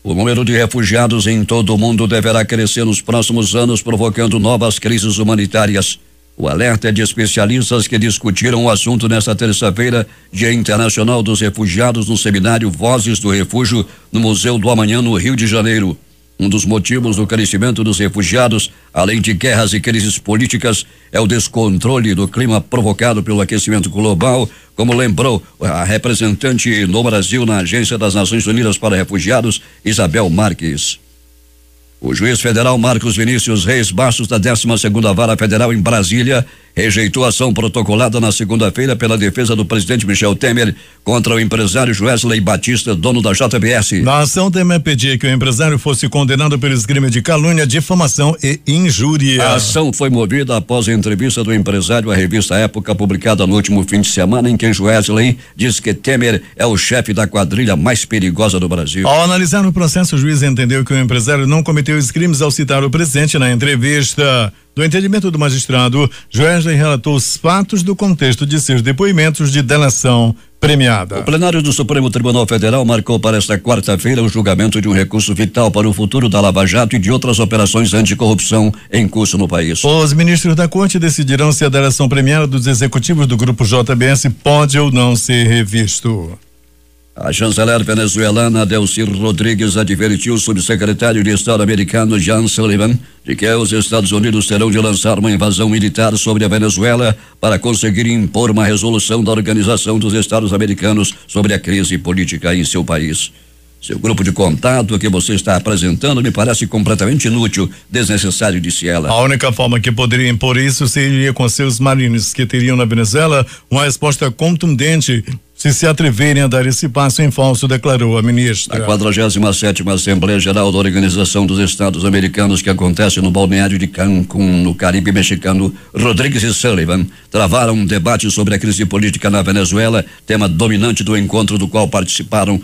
O número de refugiados em todo o mundo deverá crescer nos próximos anos, provocando novas crises humanitárias. O alerta é de especialistas que discutiram o assunto nesta terça-feira, Dia Internacional dos Refugiados, no seminário Vozes do Refúgio, no Museu do Amanhã, no Rio de Janeiro. Um dos motivos do crescimento dos refugiados, além de guerras e crises políticas, é o descontrole do clima provocado pelo aquecimento global, como lembrou a representante no Brasil na Agência das Nações Unidas para Refugiados, Isabel Marques. O juiz federal Marcos Vinícius Reis Bastos, da 12ª Vara Federal em Brasília, rejeitou a ação protocolada na segunda-feira pela defesa do presidente Michel Temer contra o empresário Joesley Batista, dono da JBS. Na ação, Temer pedia que o empresário fosse condenado pelos crimes de calúnia, difamação e injúria. A ação foi movida após a entrevista do empresário à revista Época, publicada no último fim de semana, em que Joesley diz que Temer é o chefe da quadrilha mais perigosa do Brasil. Ao analisar o processo, o juiz entendeu que o empresário não cometeu os crimes ao citar o presidente na entrevista. Do entendimento do magistrado, Joesley relatou os fatos do contexto de seus depoimentos de delação premiada. O plenário do Supremo Tribunal Federal marcou para esta quarta-feira o julgamento de um recurso vital para o futuro da Lava Jato e de outras operações anticorrupção em curso no país. Os ministros da Corte decidirão se a delação premiada dos executivos do Grupo JBS pode ou não ser revisto. A chanceler venezuelana Delcy Rodrigues advertiu o subsecretário de Estado americano John Sullivan de que os Estados Unidos terão de lançar uma invasão militar sobre a Venezuela para conseguir impor uma resolução da Organização dos Estados Americanos sobre a crise política em seu país. Seu grupo de contato que você está apresentando me parece completamente inútil, desnecessário, disse ela. A única forma que poderia impor isso seria com seus marinhos, que teriam na Venezuela uma resposta contundente se atreverem a dar esse passo em falso, declarou a ministra. A 47ª Assembleia Geral da Organização dos Estados Americanos, que acontece no balneário de Cancún, no Caribe mexicano, Rodrigues e Sullivan travaram um debate sobre a crise política na Venezuela, tema dominante do encontro do qual participam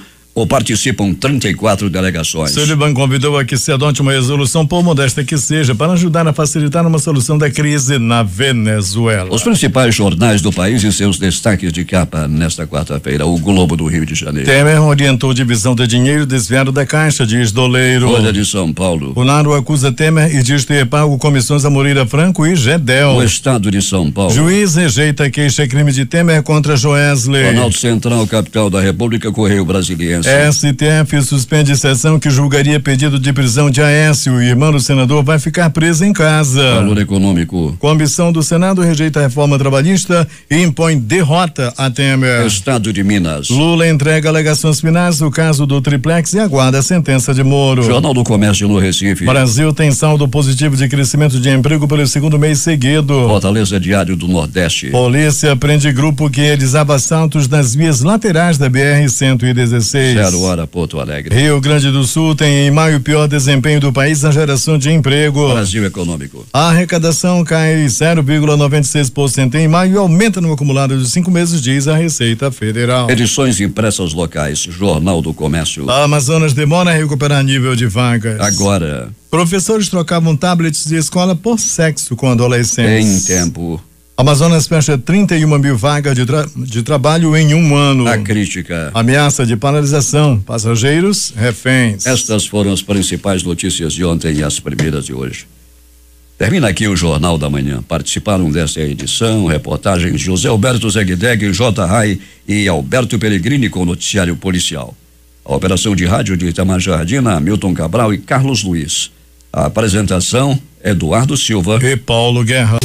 34 delegações. Sullivan convidou a que se adote uma resolução, por modesta que seja, para ajudar a facilitar uma solução da crise na Venezuela. Os principais jornais do país e seus destaques de capa nesta quarta-feira, o Globo do Rio de Janeiro. Temer orientou divisão de dinheiro desviado da Caixa, diz Doleiro. Folha de São Paulo. O Naro acusa Temer e diz ter pago comissões a Moreira Franco e Gedel. O Estado de São Paulo. Juiz rejeita queixa-crime de Temer contra Joesley. Planalto Central, capital da República, Correio Brasiliense. imprensa. STF suspende sessão que julgaria pedido de prisão de Aécio. O irmão do senador vai ficar preso em casa. Valor econômico. Comissão do Senado rejeita a reforma trabalhista e impõe derrota a Temer. Estado de Minas. Lula entrega alegações finais no caso do triplex e aguarda a sentença de Moro. Jornal do Comércio no Recife. Brasil tem saldo positivo de crescimento de emprego pelo segundo mês seguido. Fortaleza Diário do Nordeste. Polícia prende grupo que realizava assaltos nas vias laterais da BR-116. 0 hora, Porto Alegre. Rio Grande do Sul tem em maio o pior desempenho do país na geração de emprego. Brasil Econômico. A arrecadação cai 0,96% em maio e aumenta no acumulado de 5 meses, diz a Receita Federal. Edições impressas locais. Jornal do Comércio. A Amazonas demora a recuperar nível de vagas. Agora. Professores trocavam tablets de escola por sexo com adolescentes. Em tempo. Amazonas fecha 31 mil vagas de trabalho em um ano. A crítica. Ameaça de paralisação. Passageiros, reféns. Estas foram as principais notícias de ontem e as primeiras de hoje. Termina aqui o Jornal da Manhã. Participaram desta edição reportagens José Alberto Zegdeg, J. Rai e Alberto Pellegrini com o noticiário policial. A operação de rádio de Itamar Jardina, Milton Cabral e Carlos Luiz. A apresentação, Eduardo Silva e Paulo Guerra.